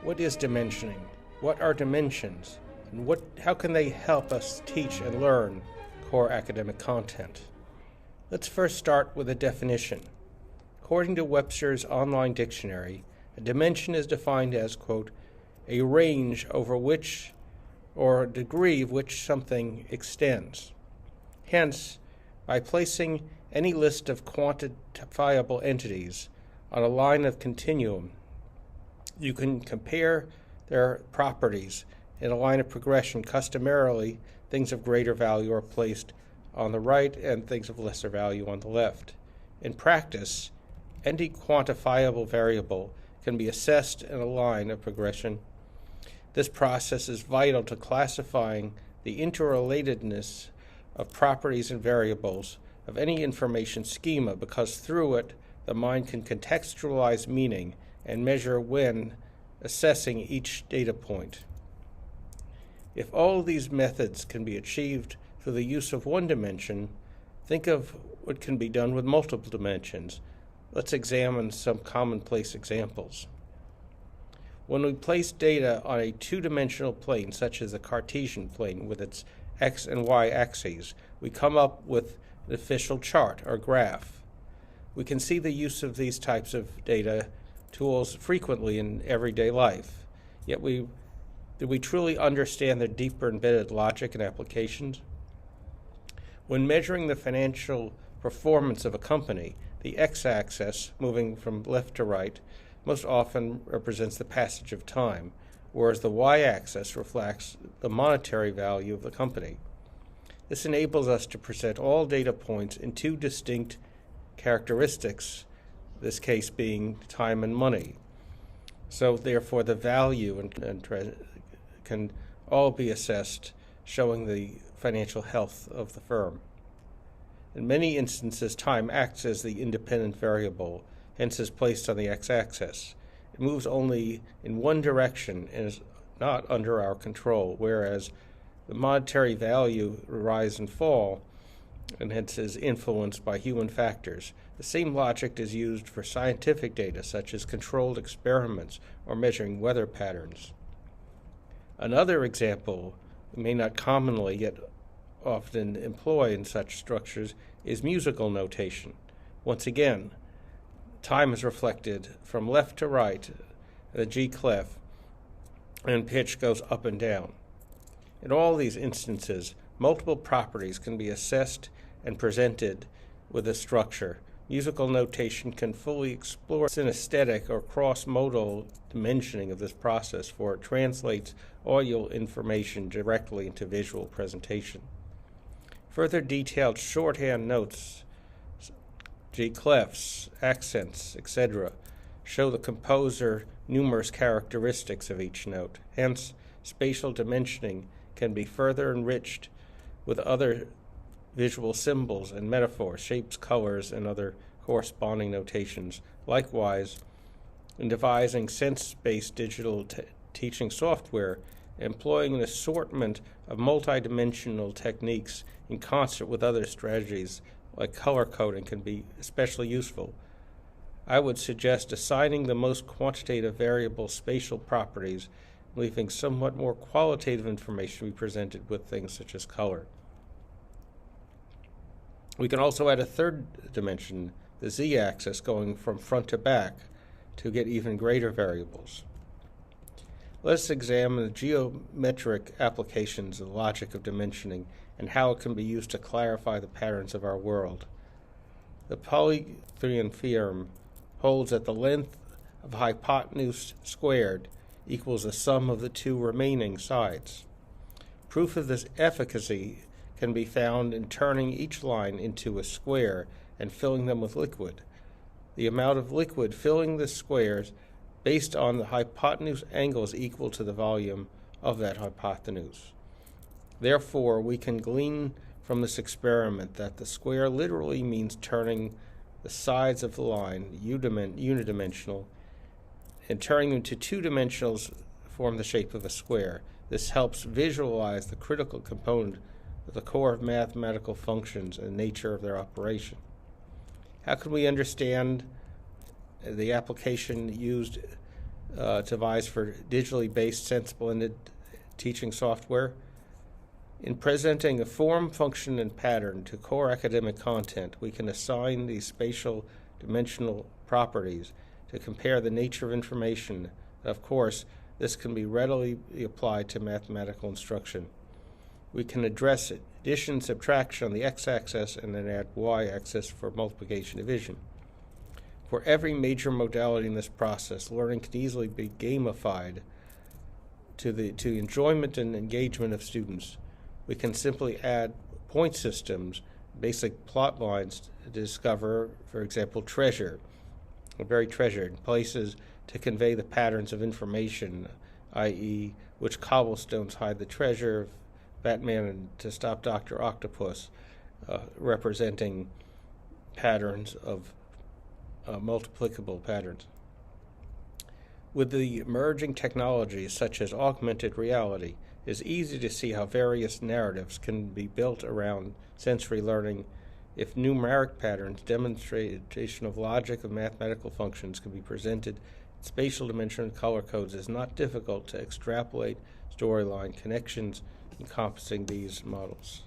What is dimensioning? What are dimensions? And how can they help us teach and learn core academic content? Let's first start with a definition. According to Webster's online dictionary, a dimension is defined as, quote, a range over which or a degree of which something extends. Hence, by placing any list of quantifiable entities on a line of continuum, you can compare their properties in a line of progression. Customarily, things of greater value are placed on the right and things of lesser value on the left. In practice, any quantifiable variable can be assessed in a line of progression. This process is vital to classifying the interrelatedness of properties and variables of any information schema, because through it the mind can contextualize meaning and measure when assessing each data point. If all these methods can be achieved through the use of one dimension, think of what can be done with multiple dimensions. Let's examine some commonplace examples. When we place data on a two-dimensional plane, such as a Cartesian plane with its x and y axes, we come up with an official chart or graph. We can see the use of these types of data tools frequently in everyday life. Yet do we truly understand their deeper embedded logic and applications? When measuring the financial performance of a company, the x-axis, moving from left to right, most often represents the passage of time, whereas the y-axis reflects the monetary value of the company. This enables us to present all data points in two distinct characteristics, this case being time and money. So therefore the value can all be assessed, showing the financial health of the firm. In many instances, time acts as the independent variable, hence is placed on the x-axis. It moves only in one direction and is not under our control, whereas the monetary value rise and fall, and hence is influenced by human factors. The same logic is used for scientific data, such as controlled experiments or measuring weather patterns. Another example we may not commonly yet often employ in such structures is musical notation. Once again, time is reflected from left to right, the G clef, and pitch goes up and down. In all these instances, multiple properties can be assessed and presented with a structure. Musical notation can fully explore synesthetic or cross-modal dimensioning of this process, for it translates audio information directly into visual presentation. Further detailed shorthand notes, G clefs, accents, etc., show the composer numerous characteristics of each note. Hence, spatial dimensioning can be further enriched with other visual symbols and metaphors, shapes, colors, and other corresponding notations. Likewise, in devising sense-based digital teaching software, employing an assortment of multidimensional techniques in concert with other strategies like color coding can be especially useful. I would suggest assigning the most quantitative variable spatial properties, leaving somewhat more qualitative information to be presented with things such as color. We can also add a third dimension, the z-axis, going from front to back to get even greater variables. Let's examine the geometric applications of the logic of dimensioning and how it can be used to clarify the patterns of our world. The Pythagorean theorem holds that the length of hypotenuse squared equals the sum of the two remaining sides. Proof of this efficacy can be found in turning each line into a square and filling them with liquid. The amount of liquid filling the squares based on the hypotenuse angle is equal to the volume of that hypotenuse. Therefore, we can glean from this experiment that the square literally means turning the sides of the line unidimensional, and turning them to two dimensionals form the shape of a square. This helps visualize the critical component of the core of mathematical functions and the nature of their operation. How can we understand the application used devise for digitally based sensible teaching software. In presenting a form, function, and pattern to core academic content, we can assign these spatial dimensional properties to compare the nature of information. Of course, this can be readily applied to mathematical instruction. We can address addition, subtraction on the x-axis, and then add y-axis for multiplication, division. For every major modality in this process, learning can easily be gamified to enjoyment and engagement of students. We can simply add point systems, basic plot lines to discover, for example, treasure, or buried treasure, in places to convey the patterns of information, i.e., which cobblestones hide the treasure, Batman and to stop Dr. Octopus, representing patterns of multiplicable patterns. With the emerging technologies such as augmented reality, it is easy to see how various narratives can be built around sensory learning if numeric patterns, demonstration of logic of mathematical functions can be presented in spatial dimension and color codes. It is not difficult to extrapolate storyline connections encompassing these models.